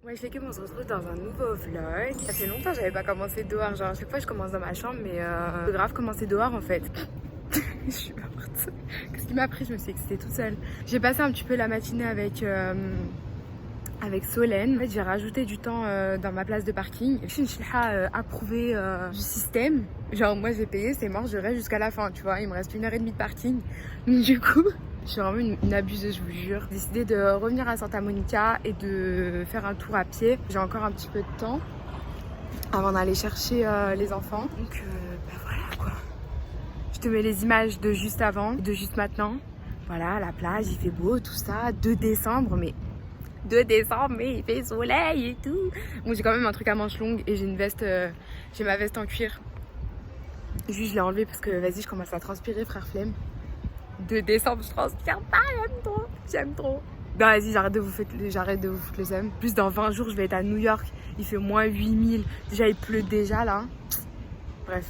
Ouais, je fais que on se retrouve dans un nouveau vlog. Ça fait longtemps que j'avais pas commencé dehors. Genre, à chaque fois, je commence dans ma chambre, mais c'est grave commencer dehors en fait. Je suis morte. Qu'est-ce qui m'a pris? Je me suis excitée toute seule. J'ai passé un petit peu la matinée avec Solène. En fait, j'ai rajouté du temps dans ma place de parking. Je suis approuvé du système. Genre, moi, j'ai payé, c'est mort, je reste jusqu'à la fin, tu vois. Il me reste 1h30 de parking. Donc, du coup, je suis vraiment une abuseuse, je vous jure. J'ai décidé de revenir à Santa Monica et de faire un tour à pied. J'ai encore un petit peu de temps avant d'aller chercher les enfants. Donc, bah voilà quoi. Je te mets les images de juste avant, de juste maintenant. Voilà, la plage, il fait beau, tout ça. 2 décembre, mais il fait soleil et tout. Bon, j'ai quand même un truc à manches longues et j'ai une veste, j'ai ma veste en cuir. Juste, je l'ai enlevée parce que vas-y, je commence à transpirer, frère flemme. 2 décembre, je transpire pas, j'aime trop. Non, vas-y, j'arrête de vous foutre le seum. Plus dans 20 jours, je vais être à New York. Il fait moins 8000. Déjà, il pleut déjà là. Bref,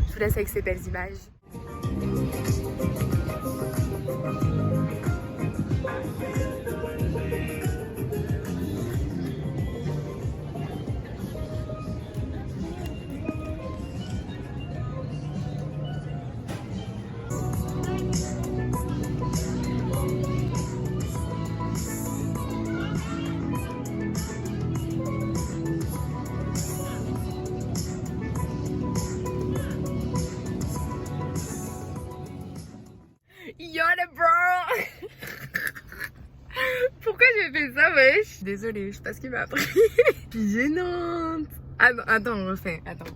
je vous laisse avec ces belles images. Yoda bro. Pourquoi j'ai fait ça, wesh? Désolée, je sais pas ce qu'il m'a appris. Je suis gênante. Ah non, attends, on refait, attends.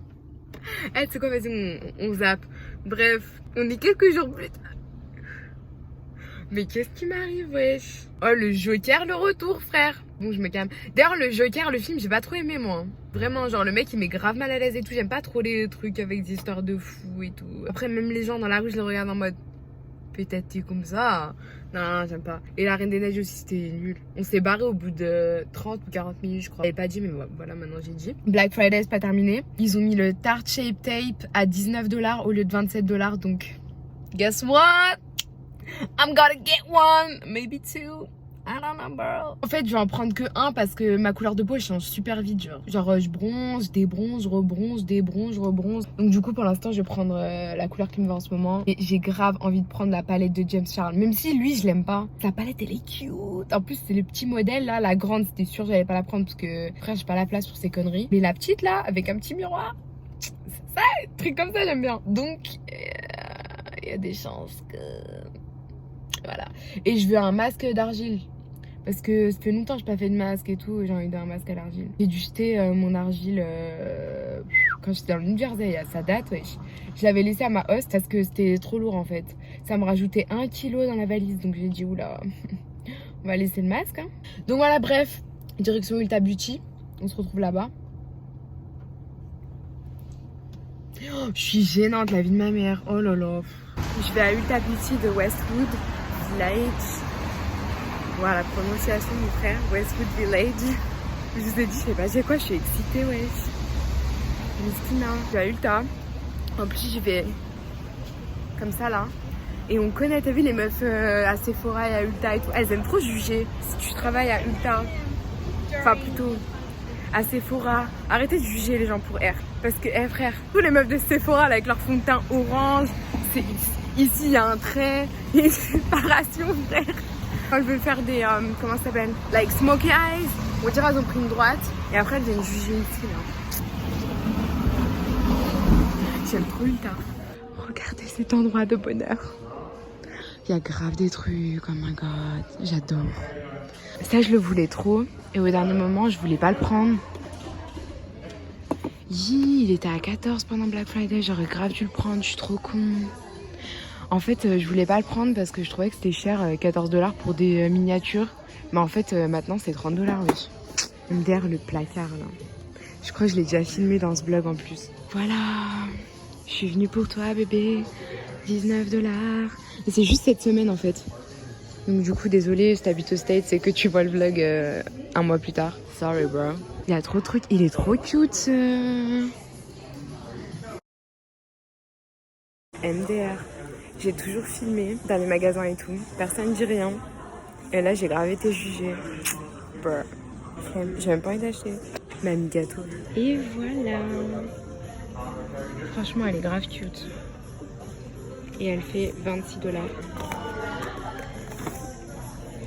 Eh, tu sais quoi, vas-y, on zappe. Bref, on est quelques jours plus tard. Mais qu'est-ce qui m'arrive, wesh? Oh, le Joker, le retour, frère. Bon, je me calme. D'ailleurs, le Joker, le film, j'ai pas trop aimé, moi. Vraiment, genre, le mec, il m'est grave mal à l'aise et tout. J'aime pas trop les trucs avec des histoires de fous et tout. Après, même les gens dans la rue, je les regarde en mode... Peut-être t'es comme ça. Non, j'aime pas. Et la Reine des Neiges aussi, c'était nul. On s'est barré au bout de 30 ou 40 minutes, je crois. J'avais pas dit, mais voilà, maintenant j'ai dit. Black Friday, c'est pas terminé. Ils ont mis le Tarte Shape Tape à 19 $ au lieu de 27 $. Donc, guess what? I'm gonna get one, maybe two. I don't know, bro. En fait, je vais en prendre que un parce que ma couleur de peau elle change super vite. Genre je bronze, débronze, rebronze, débronze, rebronze. Donc, du coup, pour l'instant, je vais prendre la couleur qui me va en ce moment. Et j'ai grave envie de prendre la palette de James Charles. Même si lui, je l'aime pas. La palette, elle est cute. En plus, c'est le petit modèle là. La grande, c'était sûr, j'allais pas la prendre parce que, frère, j'ai pas la place pour ces conneries. Mais la petite là, avec un petit miroir, ça, truc comme ça, j'aime bien. Donc, il y a des chances que. Voilà. Et je veux un masque d'argile. Parce que ça fait longtemps que j'ai pas fait de masque et tout. J'ai envie d'un masque à l'argile. J'ai dû jeter mon argile quand j'étais dans le New Jersey. Ça date, wesh. Je l'avais laissé à ma host parce que c'était trop lourd en fait. Ça me rajoutait 1 kilo dans la valise. Donc j'ai dit, oula, on va laisser le masque. Hein. Donc voilà, bref. Direction Ulta Beauty. On se retrouve là-bas. Oh, je suis gênante, la vie de ma mère. Oh là là. Je vais à Ulta Beauty de Westwood Village. Voilà, prononciation mon frère, Westwood Village. Je vous ai dit, je sais pas, c'est quoi, je suis excitée, wesh. Mistina, je vais à Ulta. En plus, j'y vais comme ça là. Et on connaît, t'as vu les meufs à Sephora et à Ulta et tout. Elles aiment trop juger. Si tu travailles à Ulta, enfin plutôt à Sephora, arrêtez de juger les gens pour R. Parce que, frère, tous les meufs de Sephora là, avec leur fond de teint orange, c'est ici il y a un trait, il y a une séparation, frère. Quand je veux faire des, comment ça s'appelle, like smoky eyes, on dirait elles ont pris une droite et après elles viennent juger ici là. J'aime trop Ulta. Regardez cet endroit de bonheur. Il y a grave des trucs, oh my god, j'adore. Ça je le voulais trop et au dernier moment je voulais pas le prendre. Il était à 14 pendant Black Friday, j'aurais grave dû le prendre, je suis trop con. En fait, je voulais pas le prendre parce que je trouvais que c'était cher, 14 $ pour des miniatures. Mais en fait, maintenant, c'est 30 $, oui. Derrière le placard, là. Je crois que je l'ai déjà filmé dans ce vlog en plus. Voilà. Je suis venue pour toi, bébé. 19 $. Et c'est juste cette semaine, en fait. Donc, du coup, désolé, si t'habites aux States, c'est que tu vois le vlog un mois plus tard. Sorry, bro. Il y a trop de trucs. Il est trop cute, MDR. J'ai toujours filmé dans les magasins et tout. Personne ne dit rien. Et là, j'ai grave été jugée. Brr. J'ai même pas envie d'acheter. Mamie gâteau. Et voilà. Franchement, elle est grave cute. Et elle fait 26$.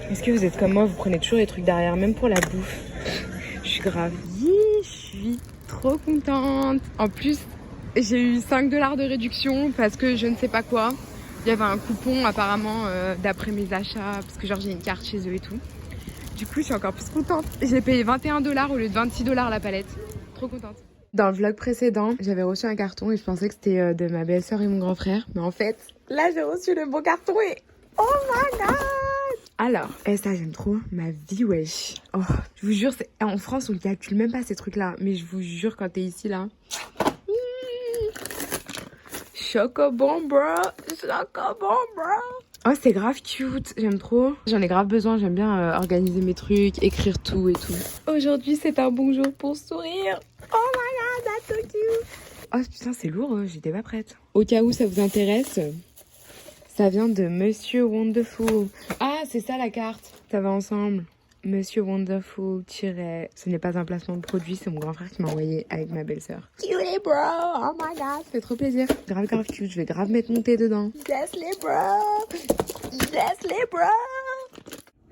Est-ce que vous êtes comme moi, vous prenez toujours les trucs derrière, même pour la bouffe? Je suis grave. Je suis trop contente. En plus, j'ai eu 5$ de réduction parce que je ne sais pas quoi. Il y avait un coupon apparemment d'après mes achats, parce que genre j'ai une carte chez eux et tout. Du coup, je suis encore plus contente. J'ai payé 21$ au lieu de 26$ la palette. Trop contente. Dans le vlog précédent, j'avais reçu un carton et je pensais que c'était de ma belle-sœur et mon grand frère. Mais en fait, là, j'ai reçu le bon carton et... Oh my god! Alors, ça j'aime trop, ma vie wesh. Oh, je vous jure, en France on calcule même pas ces trucs là. Mais je vous jure, quand t'es ici là... Chocobon bro, chocobon bro. Oh, c'est grave cute, j'aime trop. J'en ai grave besoin, j'aime bien organiser mes trucs, écrire tout et tout. Aujourd'hui c'est un bon jour pour sourire. Oh my god, that's so cute. Oh putain, c'est lourd, j'étais pas prête. Au cas où ça vous intéresse, ça vient de Monsieur Wonderful. Ah, c'est ça la carte. Ça va ensemble. Monsieur Wonderful, ce n'est pas un placement de produit, c'est mon grand frère qui m'a envoyé avec ma belle-sœur. Cutie bro, oh my god, ça fait trop plaisir. Grave cute, je vais grave mettre mon thé dedans. Yes les bro, yes les bro.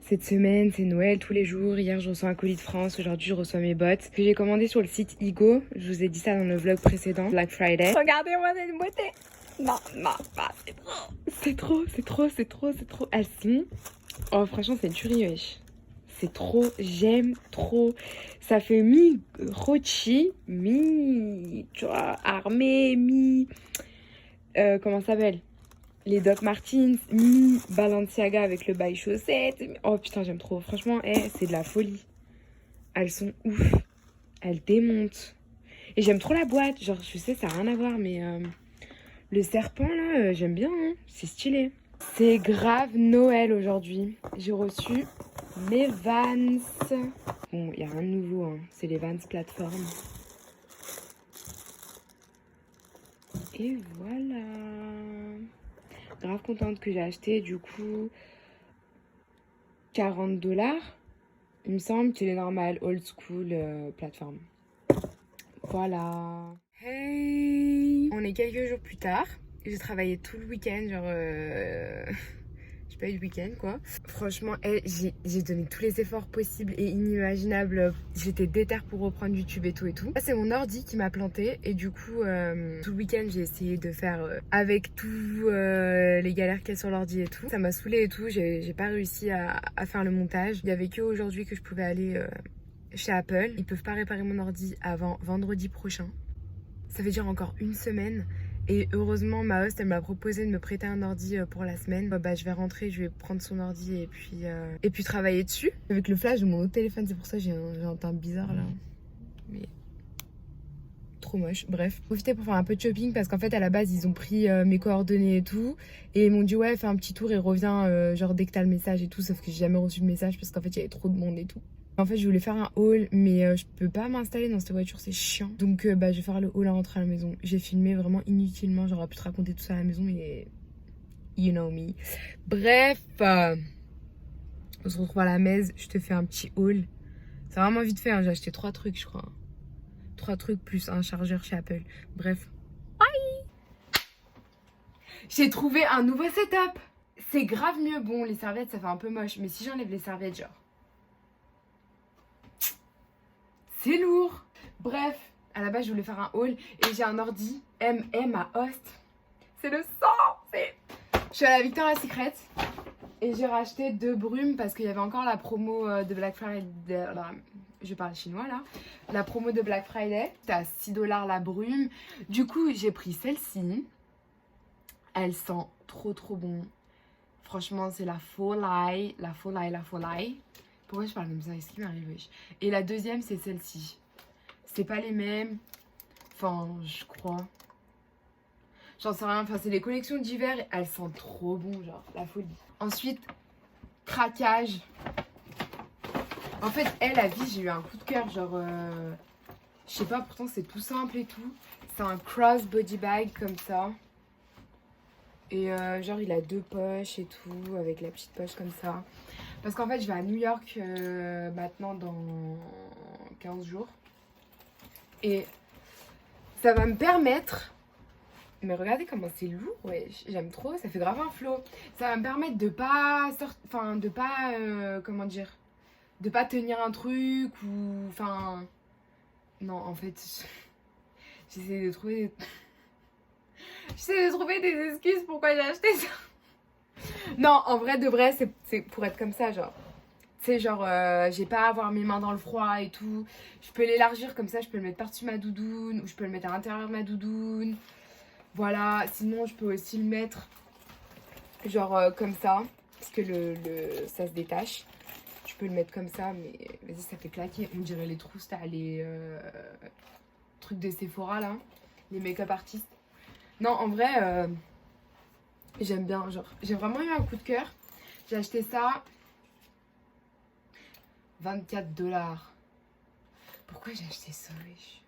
Cette semaine, c'est Noël tous les jours. Hier, je reçois un colis de France. Aujourd'hui, je reçois mes bottes que j'ai commandées sur le site Igo. Je vous ai dit ça dans le vlog précédent, Black Friday. Regardez-moi cette beauté. Non, c'est trop. C'est trop. Elles sont... Oh, franchement, c'est une tuerie, wesh. C'est trop, j'aime trop. Ça fait mi-Rochi, tu vois, armé, comment ça s'appelle? Les Doc Martens, mi-Balenciaga avec le bail chaussette. Oh putain, j'aime trop. Franchement, c'est de la folie. Elles sont ouf. Elles démontent. Et j'aime trop la boîte. Genre, je sais, ça n'a rien à voir, mais le serpent, là, j'aime bien. Hein. C'est stylé. C'est grave Noël aujourd'hui. J'ai reçu mes Vans. Bon, il n'y a rien de nouveau, hein. C'est les Vans plateforme. Et voilà. Grave contente que j'ai acheté, du coup, 40$. Il me semble qu'il est normal, old school plateforme. Voilà. Hey! On est quelques jours plus tard. J'ai travaillé tout le week-end, genre... j'ai pas eu de week-end, quoi. Franchement, j'ai donné tous les efforts possibles et inimaginables. J'étais déter pour reprendre YouTube et tout et tout. Là, c'est mon ordi qui m'a planté. Et du coup, tout le week-end, j'ai essayé de faire avec tous les galères qu'il y a sur l'ordi et tout. Ça m'a saoulée et tout. J'ai pas réussi à faire le montage. Il y avait que aujourd'hui que je pouvais aller chez Apple. Ils peuvent pas réparer mon ordi avant vendredi prochain. Ça veut dire encore une semaine. Et heureusement, ma host, elle m'a proposé de me prêter un ordi pour la semaine. Bah, je vais rentrer, je vais prendre son ordi et puis travailler dessus. Avec le flash de mon autre téléphone, c'est pour ça que j'ai un teint bizarre là. Mais trop moche. Bref, profitez pour faire un peu de shopping parce qu'en fait, à la base, ils ont pris mes coordonnées et tout. Et ils m'ont dit, ouais, fais un petit tour et reviens genre dès que t'as le message et tout. Sauf que j'ai jamais reçu le message parce qu'en fait, il y avait trop de monde et tout. En fait, je voulais faire un haul, mais je peux pas m'installer dans cette voiture, c'est chiant. Donc, je vais faire le haul à rentrer à la maison. J'ai filmé vraiment inutilement, j'aurais pu te raconter tout ça à la maison, mais you know me. Bref, on se retrouve à la maison, je te fais un petit haul. C'est vraiment vite fait, hein. J'ai acheté 3 trucs, je crois. 3 trucs plus un chargeur chez Apple. Bref. Bye. J'ai trouvé un nouveau setup. C'est grave mieux. Bon, les serviettes, ça fait un peu moche, mais si j'enlève les serviettes, genre... C'est lourd. Bref, à la base, je voulais faire un haul et j'ai un ordi MM à host. C'est le sang. Je suis à la Victoria's Secret et j'ai racheté 2 brumes parce qu'il y avait encore la promo de Black Friday. Je parle chinois là. La promo de Black Friday. C'était à 6$ la brume. Du coup, j'ai pris celle-ci. Elle sent trop bon. Franchement, c'est la folie. Pourquoi je parle comme ça? Qu'est-ce qui m'arrive? Et la deuxième, c'est celle-ci. C'est pas les mêmes. Enfin, je crois. J'en sais rien. Enfin, c'est les collections d'hiver. Elles sentent trop bon, genre, la folie. Ensuite, craquage. En fait, la vie, j'ai eu un coup de cœur. Genre, je sais pas, pourtant, c'est tout simple et tout. C'est un cross body bag comme ça. Et genre, il a 2 poches et tout, avec la petite poche comme ça. Parce qu'en fait, je vais à New York maintenant dans 15 jours. Et ça va me permettre... Mais regardez comment c'est lourd, ouais, j'aime trop, ça fait grave un flow. Ça va me permettre de pas comment dire, de pas tenir un truc ou enfin non, en fait j'essaie de trouver des excuses pourquoi j'ai acheté ça. Non, en vrai de vrai, c'est pour être comme ça, genre. C'est genre, j'ai pas à avoir mes mains dans le froid et tout. Je peux l'élargir comme ça, je peux le mettre par-dessus ma doudoune ou je peux le mettre à l'intérieur de ma doudoune. Voilà, sinon je peux aussi le mettre genre comme ça, parce que ça se détache. Je peux le mettre comme ça, mais vas-y, ça fait claquer. On dirait les trousses, là, les trucs de Sephora, là, les make-up artistes. Non, en vrai, j'aime bien, genre, j'ai vraiment eu un coup de cœur. J'ai acheté ça, 24$. Pourquoi j'ai acheté ça, wesh?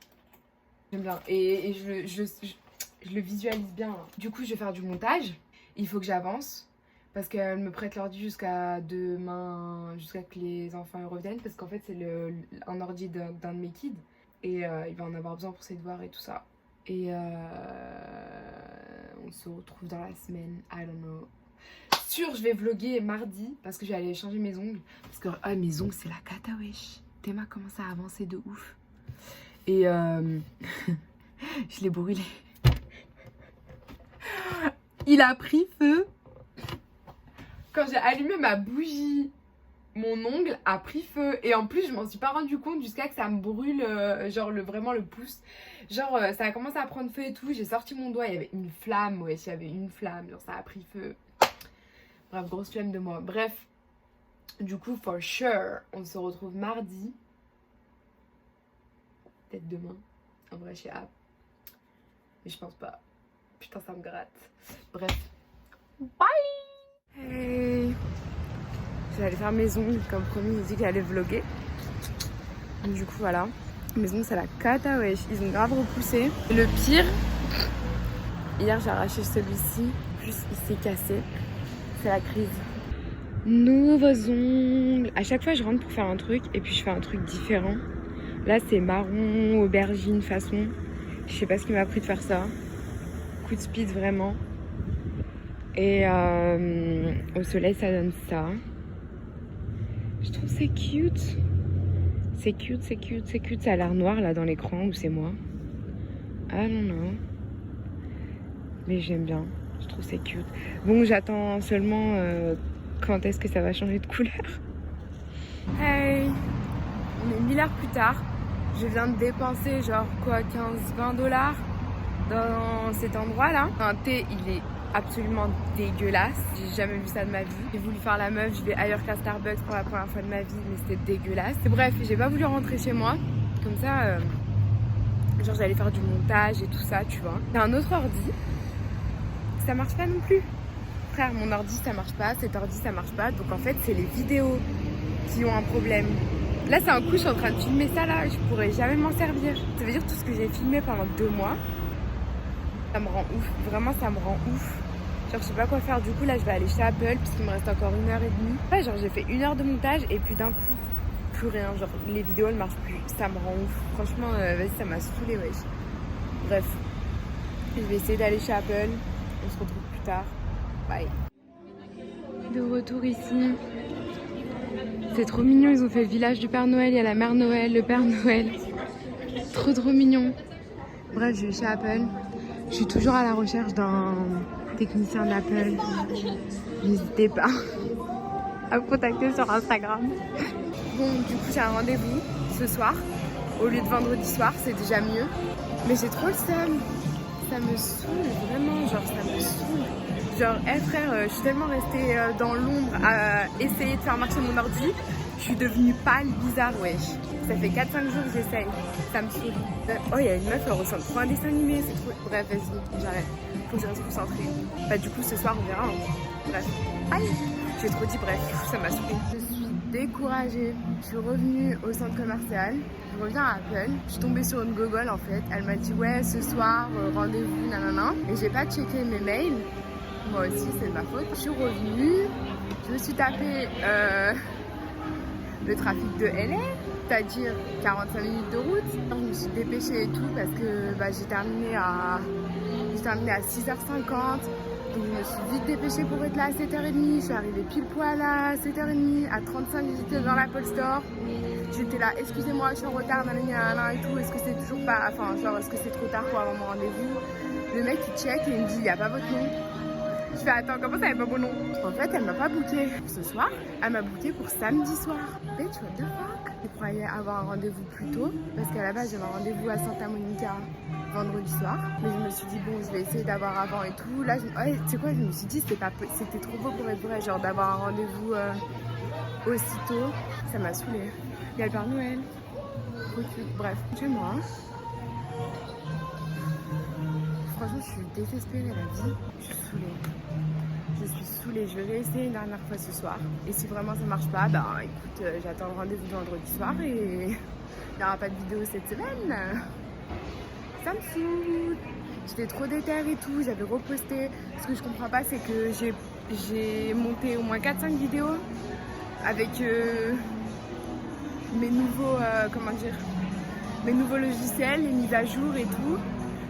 J'aime bien, et je le visualise bien. Hein. Du coup, je vais faire du montage. Il faut que j'avance. Parce qu'elle me prête l'ordi jusqu'à demain, jusqu'à que les enfants reviennent. Parce qu'en fait, c'est un ordi d'un de mes kids. Et il va en avoir besoin pour ses devoirs et tout ça. Et on se retrouve dans la semaine. I don't know. Sûr, je vais vlogger mardi. Parce que je vais aller changer mes ongles. Parce que mes ongles, c'est la cata, wesh. Théma commence à avancer de ouf. Et je l'ai brûlé. Il a pris feu. Quand j'ai allumé ma bougie, mon ongle a pris feu. Et en plus, je m'en suis pas rendu compte jusqu'à que ça me brûle, genre vraiment le pouce. Genre, ça a commencé à prendre feu et tout. J'ai sorti mon doigt, il y avait une flamme. Ouais, il y avait une flamme. Genre, ça a pris feu. Bref, grosse flemme de moi. Bref, du coup, for sure, on se retrouve mardi. Peut-être demain. En vrai, j'ai hâte. Mais je pense pas. Putain, ça me gratte. Bref. Bye! Hey! J'allais faire mes ongles, comme promis, j'ai dit qu'il allait vlogger. Donc, du coup, voilà. Mes ongles, c'est la cata, wesh. Ils ont grave repoussé. Et le pire, hier, j'ai arraché celui-ci. Plus, il s'est cassé. C'est la crise. Nouveaux ongles. À chaque fois, je rentre pour faire un truc et puis je fais un truc différent. Là, c'est marron, aubergine, façon. Je sais pas ce qui m'a pris de faire ça. Coup de speed, vraiment. Et au soleil, ça donne ça. Je trouve c'est cute. C'est cute, c'est cute, c'est cute. Ça a l'air noir, là, dans l'écran, ou c'est moi. Ah non, non. Mais j'aime bien. Je trouve c'est cute. Bon, j'attends seulement quand est-ce que ça va changer de couleur. Hey! On est 1000 heures plus tard. Je viens de dépenser genre quoi, 15-20$ dans cet endroit là. Un thé, il est absolument dégueulasse. J'ai jamais vu ça de ma vie. J'ai voulu faire la meuf, je vais ailleurs qu'à Starbucks pour la première fois de ma vie, mais c'était dégueulasse. Bref, j'ai pas voulu rentrer chez moi. Comme ça, genre j'allais faire du montage et tout ça, tu vois. J'ai un autre ordi. Ça marche pas non plus. Frère, mon ordi ça marche pas, cet ordi ça marche pas. Donc en fait, c'est les vidéos qui ont un problème. Là, c'est un coup, je suis en train de filmer ça là, je pourrais jamais m'en servir. Ça veut dire tout ce que j'ai filmé pendant 2 mois, ça me rend ouf. Vraiment, ça me rend ouf. Genre, je sais pas quoi faire. Du coup, là, je vais aller chez Apple puisqu'il me reste encore 1h30. Ouais, genre, j'ai fait 1 heure de montage et puis d'un coup, plus rien. Genre, les vidéos, elles marchent plus. Ça me rend ouf. Franchement, vas-y, ça m'a saoulé, wesh. Bref, je vais essayer d'aller chez Apple. On se retrouve plus tard. Bye. De retour ici. C'est trop mignon, ils ont fait le village du Père Noël, il y a la Mère Noël, le Père Noël. Trop mignon. Bref, je vais chez Apple. Je suis toujours à la recherche d'un technicien d'Apple. N'hésitez pas à me contacter sur Instagram. Bon, du coup, j'ai un rendez-vous ce soir. Au lieu de vendredi soir, c'est déjà mieux. Mais j'ai trop le seum. Ça me saoule, vraiment, genre ça me saoule. Genre, frère, je suis tellement restée dans l'ombre à essayer de faire marcher mon ordi. Je suis devenue pâle, bizarre, wesh. Ça fait 4-5 jours que j'essaye. Ça me saoule. Oh, il y a une meuf, elle ressemble trop à un dessin animé, c'est trop... Bref, vas-y, j'arrête. Faut que je reste concentrée. Bah, du coup, ce soir, on verra. Hein. Bref. Aïe! J'ai trop dit bref, ça m'a saoulée. Je suis découragée. Je suis revenue au centre commercial. Je reviens à Apple. Je suis tombée sur une gogole, en fait. Elle m'a dit, ouais, ce soir, rendez-vous, nanana. Et j'ai pas checké mes mails. Moi aussi, c'est de ma faute. Je suis revenue. Je me suis tapé le trafic de LA, c'est-à-dire 45 minutes de route. Je me suis dépêchée et tout parce que j'ai terminé à 6h50. Donc je me suis vite dépêchée pour être là à 7h30. Je suis arrivée pile poil à 7h30. À 35, j'étais dans l'Apple Store. J'étais là, excusez-moi, je suis en retard, nanana et tout. Est-ce que c'est toujours pas. Enfin, genre, est-ce que c'est trop tard pour avoir mon rendez-vous? Le mec il check et il me dit, il n'y a pas votre nom. Je fais, attends, comment ça, il n'y a pas mon nom? En fait, elle m'a pas booké ce soir. Elle m'a booké pour samedi soir. Bitch, what the fuck? Je croyais avoir un rendez-vous plus tôt. Parce qu'à la base, j'avais un rendez-vous à Santa Monica vendredi soir. Mais je me suis dit, bon, je vais essayer d'avoir avant et tout. Là, tu sais quoi, je me suis dit, c'était trop beau pour être vrai, genre d'avoir un rendez-vous aussitôt. Ça m'a saoulée. Il y a le Père Noël. Trop cute. Bref, chez moi. Franchement, je suis désespérée, la vie. Je suis saoulée. Je vais réessayer une dernière fois ce soir. Et si vraiment ça marche pas, écoute, j'attends le rendez-vous de vendredi soir et il n'y aura pas de vidéo cette semaine. Ça me fout. J'étais trop déter et tout, j'avais reposté. Ce que je comprends pas, c'est que j'ai monté au moins 4-5 vidéos avec mes nouveaux, mes nouveaux logiciels, les mises à jour et tout.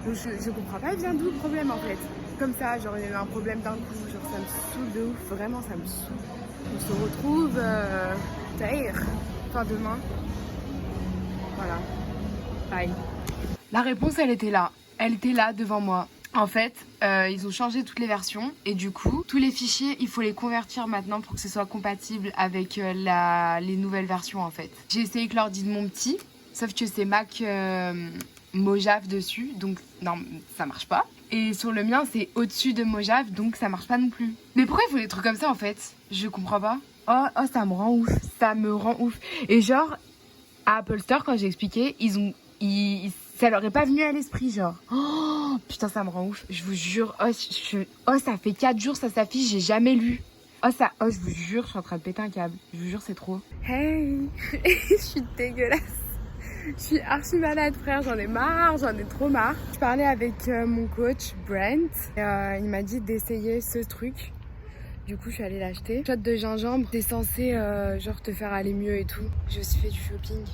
Donc je comprends pas, il vient d'où le problème en fait. Comme ça, genre il y a eu un problème d'un coup, genre ça me saoule de ouf, vraiment ça me saoule. On se retrouve demain. Voilà. Bye. La réponse elle était là devant moi. En fait, ils ont changé toutes les versions et du coup, tous les fichiers, il faut les convertir maintenant pour que ce soit compatible avec les nouvelles versions en fait. J'ai essayé avec l'ordi de mon petit, sauf que c'est Mac Mojave dessus, donc non, ça marche pas. Et sur le mien, c'est au-dessus de Mojave, donc ça marche pas non plus. Mais pourquoi il faut des trucs comme ça en fait? Je comprends pas. Oh, ça me rend ouf. Ça me rend ouf. Et genre, à Apple Store, quand j'ai expliqué, ça leur est pas venu à l'esprit, genre. Oh, putain, ça me rend ouf. Je vous jure. Oh, ça fait 4 jours, ça s'affiche, j'ai jamais lu. Je vous jure, je suis en train de péter un câble. Je vous jure, c'est trop. Hey, je suis dégueulasse. Je suis archi malade, frère, j'en ai marre, j'en ai trop marre. Je parlais avec mon coach, Brent. Il m'a dit d'essayer ce truc. Du coup, je suis allée l'acheter. Shot de gingembre, c'est censé genre te faire aller mieux et tout. J'ai aussi fait du shopping.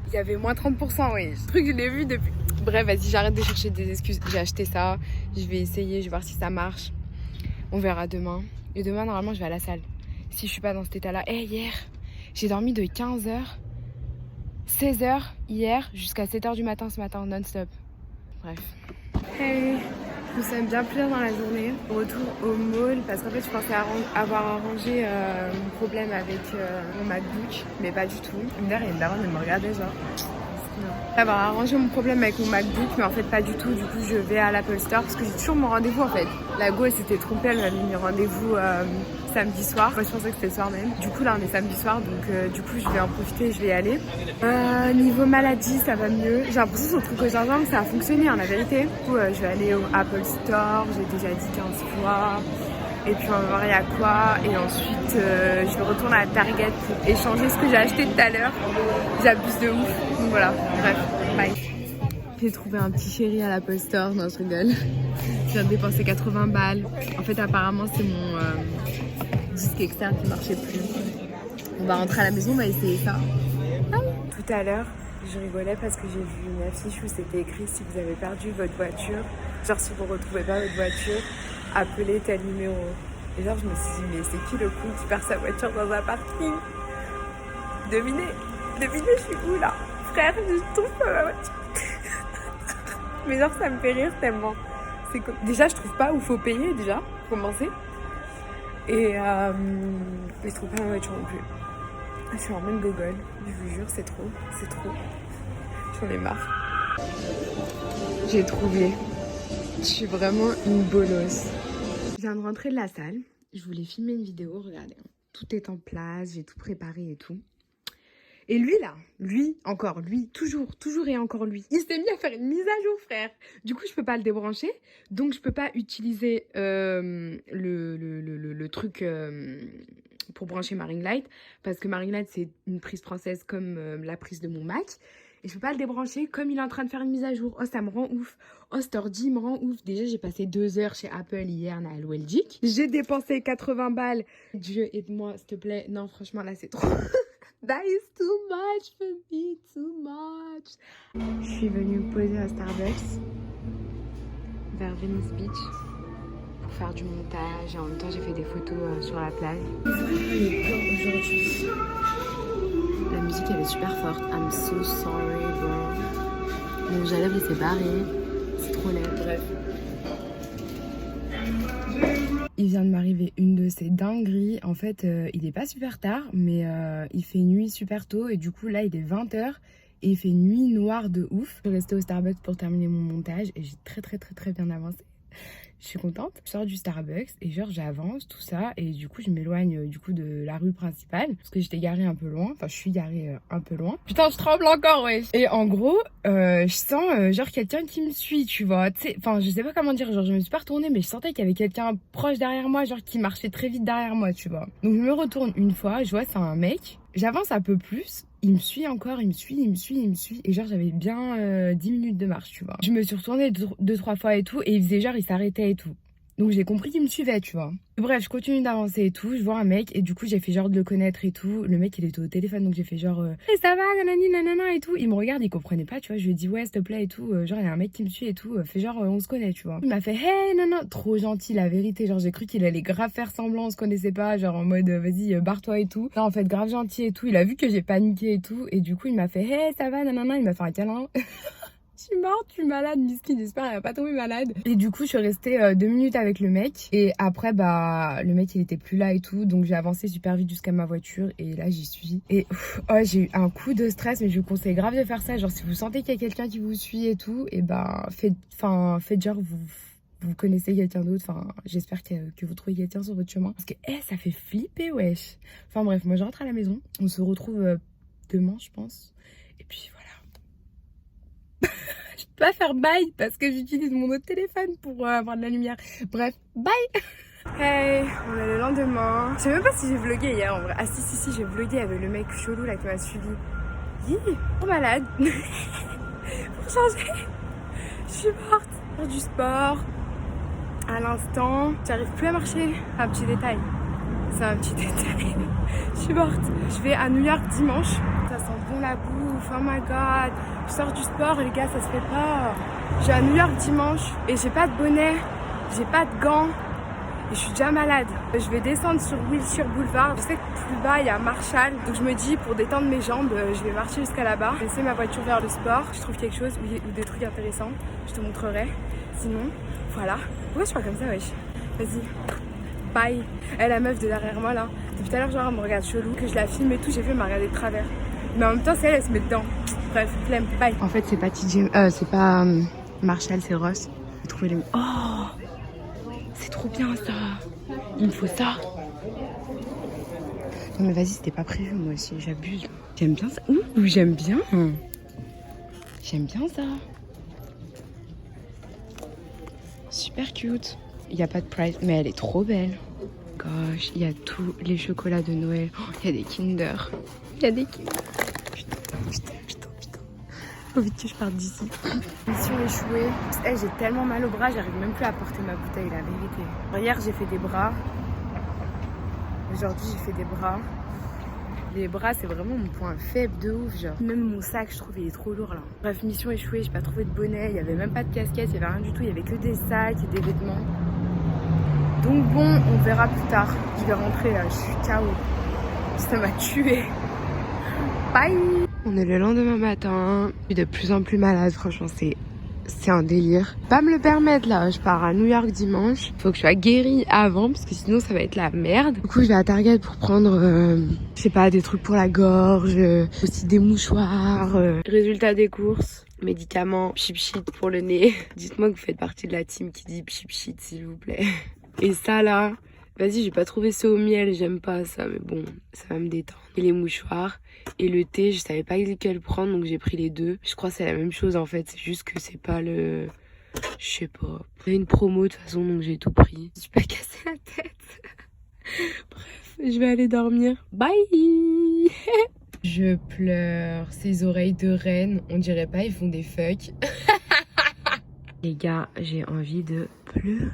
Il y avait moins 30%, oui. Ce truc, je l'ai vu depuis. Bref, vas-y, j'arrête de chercher des excuses. J'ai acheté ça, je vais essayer, je vais voir si ça marche. On verra demain. Et demain, normalement, je vais à la salle. Si je suis pas dans cet état-là. Hier, j'ai dormi de 15h. 16h hier jusqu'à 7h du matin ce matin, non-stop. Bref. Hey, nous sommes bien plus dans la journée. Retour au mall parce qu'en fait je pensais avoir arrangé mon problème avec mon MacBook, mais pas du tout. D'ailleurs, il y a une daronne, elle me regardait genre. Avoir arrangé mon problème avec mon MacBook, mais en fait pas du tout. Du coup, je vais à l'Apple Store parce que j'ai toujours mon rendez-vous en fait. La go, elle s'était trompée, elle m'avait mis rendez-vous samedi soir. Moi, je pensais que c'était le soir même. Du coup, là, on est samedi soir, donc du coup, je vais en profiter, je vais y aller. Niveau maladie, ça va mieux. J'ai l'impression que son truc au gingembre, ça a fonctionné, en la vérité. Du coup, je vais aller au Apple Store, j'ai déjà dit 15 fois. Et puis on va voir il y a quoi. Et ensuite je retourne à Target pour échanger ce que j'ai acheté tout à l'heure. J'abuse de ouf. Donc voilà, bref, bye. J'ai trouvé un petit chéri à l'Apple Store, non je rigole. Je viens de dépenser 80 balles. En fait apparemment c'est mon disque externe qui marchait plus. On va rentrer à la maison, on va essayer ça. Tout à l'heure, je rigolais parce que j'ai vu une affiche où c'était écrit si vous avez perdu votre voiture, genre si vous retrouvez pas votre voiture, appelez tel numéro. Et genre je me suis dit mais c'est qui le con qui perd sa voiture dans un parking? Devinez, je suis où là? Frère, je trouve pas ma voiture. Mais genre ça me fait rire tellement. Déjà je trouve pas où faut payer déjà, pour commencer. Et je trouve pas ma voiture non plus. Je suis en mode gogol, je vous jure c'est trop. J'en ai marre. J'ai trouvé. Je suis vraiment une bolosse. Je viens de rentrer de la salle. Je voulais filmer une vidéo, regardez. Tout est en place, j'ai tout préparé et tout. Et lui là, toujours et encore lui. Il s'est mis à faire une mise à jour, frère. Du coup, je peux pas le débrancher. Donc, je peux pas utiliser le truc pour brancher ma ring light. Parce que ma ring light, c'est une prise française comme la prise de mon Mac. et je peux pas le débrancher comme il est en train de faire une mise à jour. Oh, ça me rend ouf. Oh, cet ordi me rend ouf. Déjà, j'ai passé 2 heures chez Apple hier à Belgique. J'ai dépensé 80 balles. Dieu, aide-moi, s'il te plaît. Non, franchement, là, c'est trop. That is too much for me, too much. Je suis venue me poser à Starbucks vers Venice Beach pour faire du montage et en même temps j'ai fait des photos sur la plage. Aujourd'hui, la musique elle est super forte. I'm so sorry bro. Mon jalèvre il s'est barré, c'est trop laid, bref. Il vient de m'arriver une de ces dingueries. En fait, il est pas super tard, mais il fait nuit super tôt. Et du coup, là, il est 20h et il fait nuit noire de ouf. Je suis restée au Starbucks pour terminer mon montage et j'ai très bien avancé. Je suis contente. Je sors du Starbucks et genre j'avance, tout ça. Et du coup, je m'éloigne du coup de la rue principale parce que j'étais garée un peu loin. Enfin, je suis garée un peu loin. Putain, je tremble encore, ouais. Et en gros, je sens genre quelqu'un qui me suit, tu vois. Enfin, je sais pas comment dire. Genre, je me suis pas retournée, mais je sentais qu'il y avait quelqu'un proche derrière moi, genre qui marchait très vite derrière moi, tu vois. Donc, je me retourne une fois. Je vois, c'est un mec. J'avance un peu plus. Il me suit encore, il me suit. Et genre, j'avais bien 10 minutes de marche, tu vois. Je me suis retournée 2-3 fois et tout. Et il faisait genre, il s'arrêtait et tout. Donc, j'ai compris qu'il me suivait, tu vois. Bref, je continue d'avancer et tout. Je vois un mec. Et du coup, j'ai fait genre de le connaître et tout. Le mec, il était au téléphone. Donc, j'ai fait genre, hey, ça va, nanani, nanana et tout. Il me regarde, il comprenait pas, tu vois. Je lui ai dit, ouais, s'il te plaît et tout. Genre, il y a un mec qui me suit et tout. Fait genre, on se connaît, tu vois. Il m'a fait, hey, non. Trop gentil, la vérité. Genre, j'ai cru qu'il allait grave faire semblant. On se connaissait pas. Genre, en mode, vas-y, barre-toi et tout. Non, en fait, grave gentil et tout. Il a vu que j'ai paniqué et tout. Et du coup, il m'a fait, hey, ça va, nanana. Il m'a fait un câlin. Je suis morte, je suis malade, Miskin, j'espère qu'elle va pas tomber malade. Et du coup, je suis restée 2 minutes avec le mec. Et après, bah, le mec, il était plus là et tout. Donc, j'ai avancé super vite jusqu'à ma voiture. Et là, j'y suis. Et oh, j'ai eu un coup de stress, mais je vous conseille grave de faire ça. Genre, si vous sentez qu'il y a quelqu'un qui vous suit et tout, et bah, faites genre, vous connaissez quelqu'un d'autre. Enfin, j'espère que vous trouvez quelqu'un sur votre chemin. Parce que, ça fait flipper, wesh. Enfin, bref, moi, je rentre à la maison. On se retrouve demain, je pense. Et puis, voilà. Je peux pas faire bye parce que j'utilise mon autre téléphone pour avoir de la lumière. Bref, bye. Hey, on est le lendemain. Je sais même pas si j'ai vlogué hier en vrai. Ah si, j'ai vlogué avec le mec chelou là qui m'a suivi. Trop malade. Pour changer, je suis morte. Faire du sport. À l'instant, j'arrive plus à marcher. Un petit détail. C'est un petit détail. Je suis morte. Je vais à New York dimanche. Ça sent bon la bouffe. Oh my god. Je sors du sport, les gars, ça se fait pas. Je vais à New York dimanche et j'ai pas de bonnet, j'ai pas de gants et je suis déjà malade. Je vais descendre sur Wilshire Boulevard. Je sais que plus bas il y a Marshall. Donc je me dis pour détendre mes jambes, je vais marcher jusqu'à là-bas. Je vais laisser ma voiture vers le sport. Je trouve quelque chose ou des trucs intéressants. Je te montrerai. Sinon, voilà. Pourquoi je suis pas comme ça, wesh? Vas-y. Bye. La meuf de derrière moi là. Depuis tout à l'heure, genre, elle me regarde chelou, que je la filme et tout. J'ai vu, elle m'a regardé de travers. Mais en même temps, c'est elle se met dedans. Bref, flemme, bye. En fait, c'est pas TJ, c'est pas Marshall, c'est Ross. J'ai trouvé les... Oh, c'est trop bien ça. Il me faut ça. Non mais vas-y, c'était pas prévu, moi aussi, j'abuse. J'aime bien ça. Ouh, j'aime bien. J'aime bien ça. Super cute. Il n'y a pas de price, mais elle est trop belle. Gosh, il y a tous les chocolats de Noël. Oh, il y a des Kinder. Il y a des Kinder. Putain. Faut vite que je parte d'ici. Mission échouée. J'ai tellement mal au bras, j'arrive même plus à porter ma bouteille, la vérité. Hier, j'ai fait des bras. Aujourd'hui, j'ai fait des bras. Les bras, c'est vraiment mon point faible de ouf, genre. Même mon sac, je trouve, il est trop lourd, là. Bref, mission échouée, j'ai pas trouvé de bonnet, il y avait même pas de casquette, il y avait rien du tout, il y avait que des sacs et des vêtements. Donc bon, on verra plus tard. Je vais rentrer, là, je suis KO. Ça m'a tué. Bye. On est le lendemain matin. Je suis de plus en plus malade, franchement, c'est un délire. Pas me le permettre là, je pars à New York dimanche. Faut que je sois guérie avant parce que sinon ça va être la merde. Du coup je vais à Target pour prendre, je sais pas, des trucs pour la gorge, aussi des mouchoirs. Résultat des courses, médicaments, pchip shit pour le nez. Dites-moi que vous faites partie de la team qui dit pchip shit s'il vous plaît. Et ça là, vas-y, j'ai pas trouvé ça au miel, j'aime pas ça, mais bon, ça va me détendre. Et les mouchoirs. Et le thé, je savais pas lequel prendre, donc j'ai pris les deux. Je crois que c'est la même chose en fait, c'est juste que c'est pas le... Je sais pas. Il y a une promo de toute façon, donc j'ai tout pris. Je suis pas cassé la tête. Bref, je vais aller dormir. Bye. Je pleure. Ces oreilles de reine, on dirait pas, ils font des fucks. Les gars, j'ai envie de pleurer.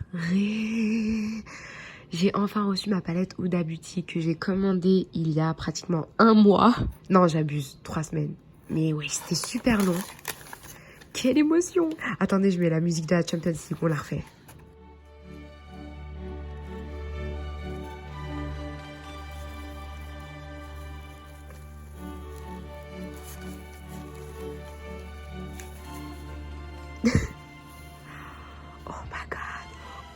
J'ai enfin reçu ma palette Huda Beauty que j'ai commandée il y a pratiquement 1 mois. Non, j'abuse, 3 semaines. Mais ouais, c'était super long. Quelle émotion! Attendez, je mets la musique de la Champions League, on la refait. Oh my god!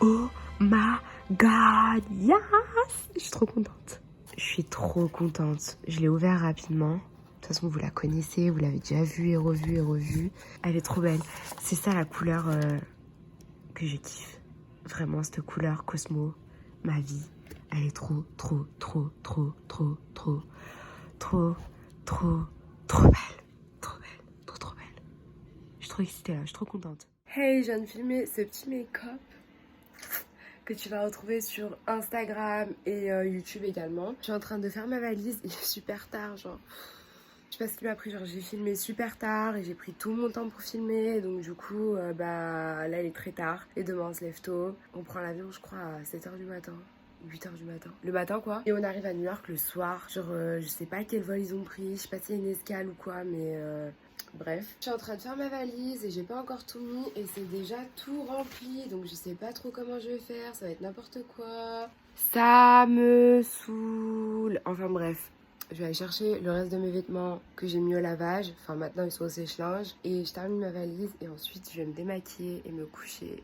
Oh my god! Yes! Je suis trop contente. Je suis trop contente. Je l'ai ouvert rapidement. De toute façon, vous la connaissez, vous l'avez déjà vue et revue et revue. Elle est trop belle. C'est ça la couleur que je kiffe. Vraiment, cette couleur Cosmo, ma vie. Elle est trop, trop, trop, trop, trop, trop, trop, trop, trop belle. Trop belle, trop, trop belle. Je suis trop excitée là, je suis trop contente. Hey, je viens de filmer ce petit make-up que tu vas retrouver sur Instagram et YouTube également. Je suis en train de faire ma valise, il est super tard, genre. Je sais pas ce qui m'a pris, genre j'ai filmé super tard et j'ai pris tout mon temps pour filmer, donc du coup, bah là il est très tard. Et demain on se lève tôt, on prend l'avion je crois à 7h du matin. 8h du matin. Le matin quoi. Et on arrive à New York le soir. Genre je sais pas quel vol ils ont pris. Je sais pas si c'est une escale ou quoi mais bref. Je suis en train de faire ma valise et j'ai pas encore tout mis et c'est déjà tout rempli. Donc je sais pas trop comment je vais faire. Ça va être n'importe quoi. Ça me saoule. Enfin bref. Je vais aller chercher le reste de mes vêtements que j'ai mis au lavage. Enfin maintenant ils sont au sèche-linge. Et je termine ma valise et ensuite je vais me démaquiller et me coucher.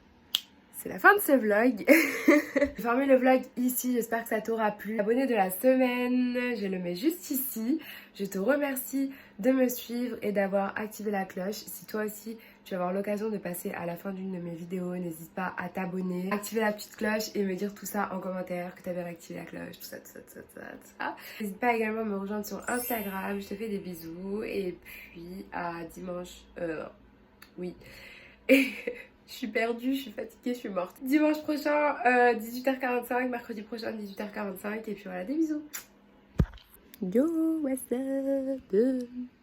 C'est la fin de ce vlog. Je vais fermer le vlog ici, j'espère que ça t'aura plu. Abonné de la semaine, je le mets juste ici. Je te remercie de me suivre et d'avoir activé la cloche. Si toi aussi tu vas avoir l'occasion de passer à la fin d'une de mes vidéos, n'hésite pas à t'abonner, activer la petite cloche et me dire tout ça en commentaire, que tu avais activé la cloche, tout ça, tout ça, tout ça, tout ça, tout ça. N'hésite pas également à me rejoindre sur Instagram, je te fais des bisous et puis à dimanche, oui. Et je suis perdue, je suis fatiguée, je suis morte. Dimanche prochain, 18h45, mercredi prochain, 18h45 et puis voilà, des bisous. Yo, what's up?